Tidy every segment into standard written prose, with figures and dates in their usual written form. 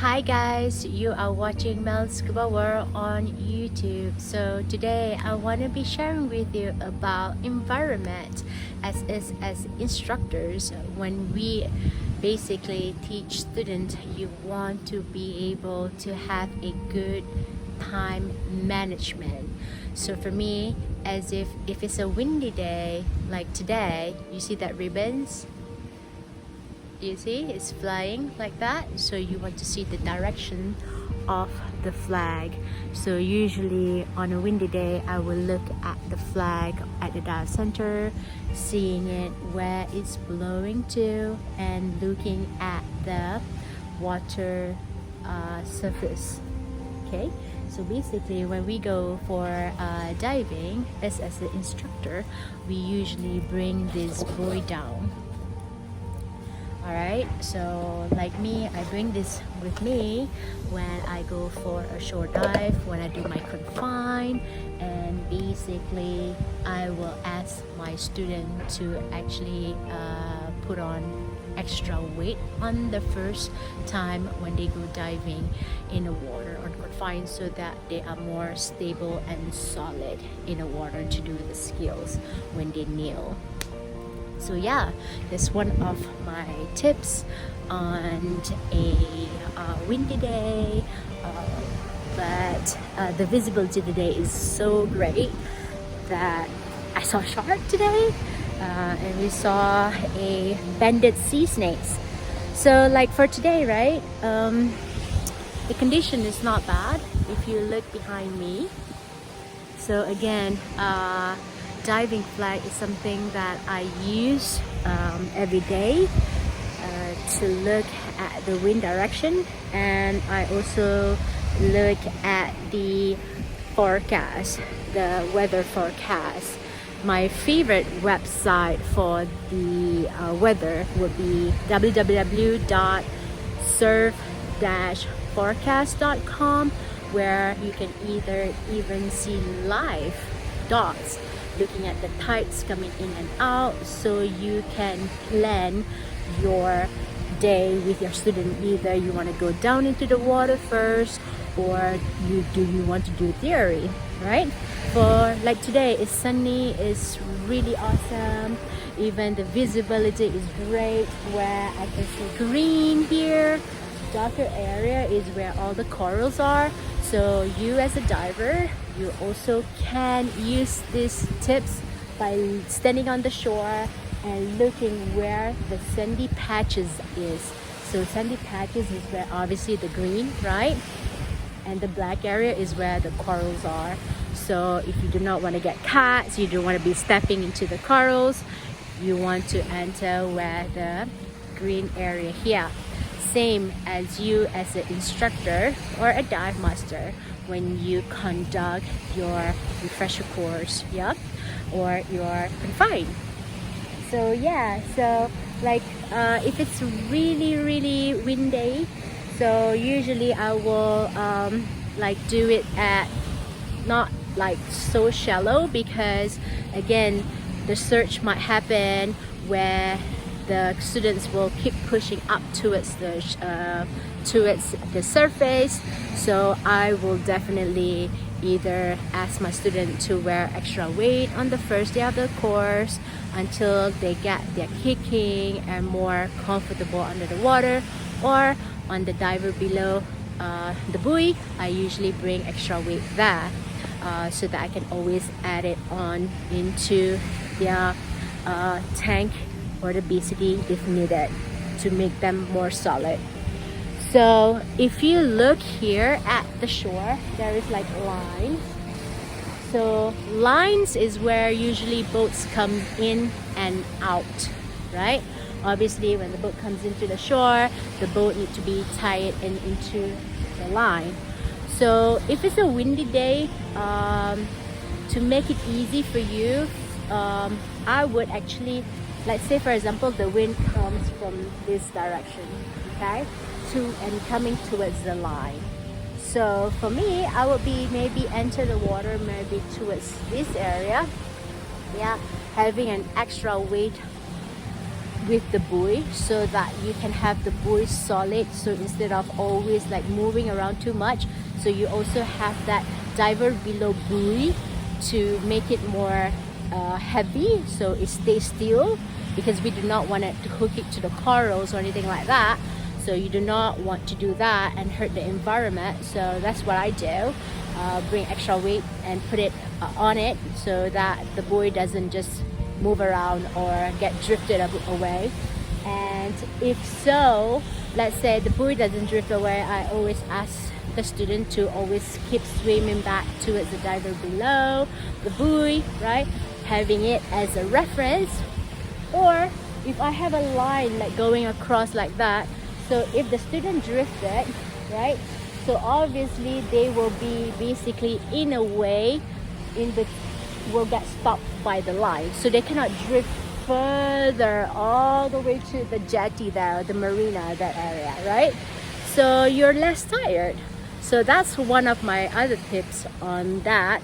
Hi guys, you are watching Mel's Scuba World on YouTube. So today I want to be sharing with you about environment as instructors. When we basically teach students, you want to be able to have a good time management. So for me, as if it's a windy day like today, you see that ribbons? You see it's flying like that, so you want to see the direction of the flag. So usually on a windy day I will look at the flag at the dive center, seeing it where it's blowing to and looking at the water surface. Okay, so basically when we go for diving as an instructor, we usually bring this buoy down. Alright, so like me, I bring this with me when I go for a short dive, when I do my confine, and basically I will ask my student to actually put on extra weight on the first time when they go diving in the water on confine, so that they are more stable and solid in the water to do the skills when they kneel. So yeah, that's one of my tips on a windy day, but the visibility today is so great that I saw a shark today, and we saw a banded sea snakes. So like for today, right, the condition is not bad if you look behind me. So again, diving flag is something that I use every day to look at the wind direction, and I also look at the forecast, the weather forecast. My favorite website for the weather would be www.surf-forecast.com, where you can even see live dots looking at the tides coming in and out, so you can plan your day with your student. Either you want to go down into the water first, or you want to do theory, right? For like today, it's sunny, it's really awesome, even the visibility is great, where I can see green here. Darker area is where all the corals are. So you as a diver, you also can use these tips by standing on the shore and looking where the sandy patches is. So sandy patches is where obviously the green, right? And the black area is where the corals are. So if you do not want to get caught, you don't want to be stepping into the corals, you want to enter where the green area here. Same as you as an instructor or a dive master when you conduct your refresher course, yeah, or your confine. So yeah, so like if it's really windy, so usually I will like do it at not like so shallow, because again the surge might happen where the students will keep pushing up towards the surface. So I will definitely either ask my student to wear extra weight on the first day of the course until they get their kicking and more comfortable under the water, or on the diver below the buoy, I usually bring extra weight there, so that I can always add it on into their tank or the BCD if needed to make them more solid. So if you look here at the shore, there is like lines. So lines is where usually boats come in and out, right? Obviously when the boat comes into the shore, the boat needs to be tied into the line. So if it's a windy day, to make it easy for you, I would actually, let's say for example the wind comes from this direction, okay, and coming towards the line. So for me, I would be maybe enter the water maybe towards this area, yeah, having an extra weight with the buoy so that you can have the buoy solid, so instead of always like moving around too much, so you also have that diver below buoy to make it more heavy so it stays still, because we do not want it to hook it to the corals or anything like that. So you do not want to do that and hurt the environment. So that's what I do, bring extra weight and put it on it so that the buoy doesn't just move around or get drifted away. And if so, let's say the buoy doesn't drift away, I always ask the student to always keep swimming back towards the diver below the buoy, right? Having it as a reference. Or if I have a line like going across like that, so if the student drifted, right? So obviously they will be basically in a way will get stopped by the line. So they cannot drift further all the way to the jetty there, the marina, that area, right? So you're less tired. So that's one of my other tips on that.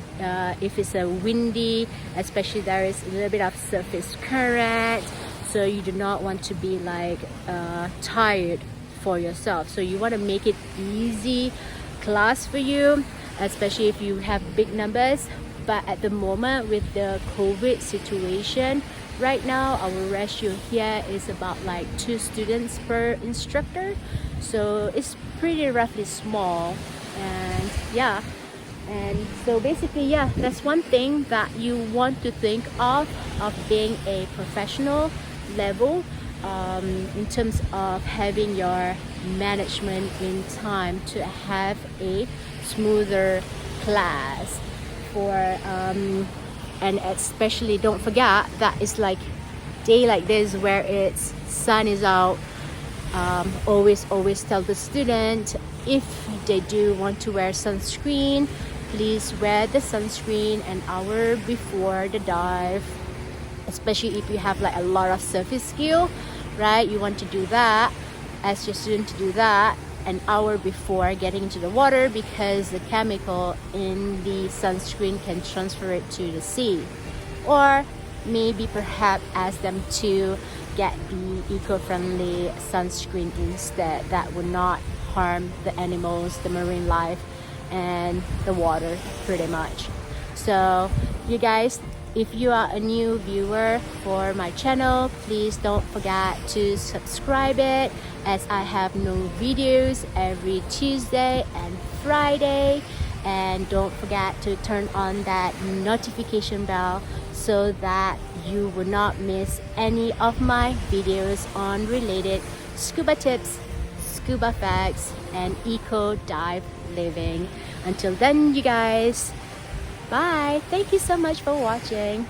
If it's a windy, especially there is a little bit of surface current, so you do not want to be like tired for yourself. So you want to make it easy class for you, especially if you have big numbers. But at the moment with the COVID situation right now, our ratio here is about like 2 students per instructor, so it's pretty roughly small. And yeah, and so basically, yeah, that's one thing that you want to think of being a professional level, in terms of having your management in time to have a smoother class for and especially don't forget that it's like day like this where it's sun is out. Always tell the student, if they do want to wear sunscreen, please wear the sunscreen an hour before the dive, especially if you have like a lot of surface skill, right? You want to do that, ask your student to do that an hour before getting into the water, because the chemical in the sunscreen can transfer it to the sea. Or maybe perhaps ask them to get the eco-friendly sunscreen instead, that would not harm the animals, the marine life, and the water pretty much. So you guys, if you are a new viewer for my channel, please don't forget to subscribe it, as I have new videos every Tuesday and Friday. And don't forget to turn on that notification bell so that you will not miss any of my videos on related scuba tips, scuba facts, and eco dive living. Until then, you guys, bye. Thank you so much for watching.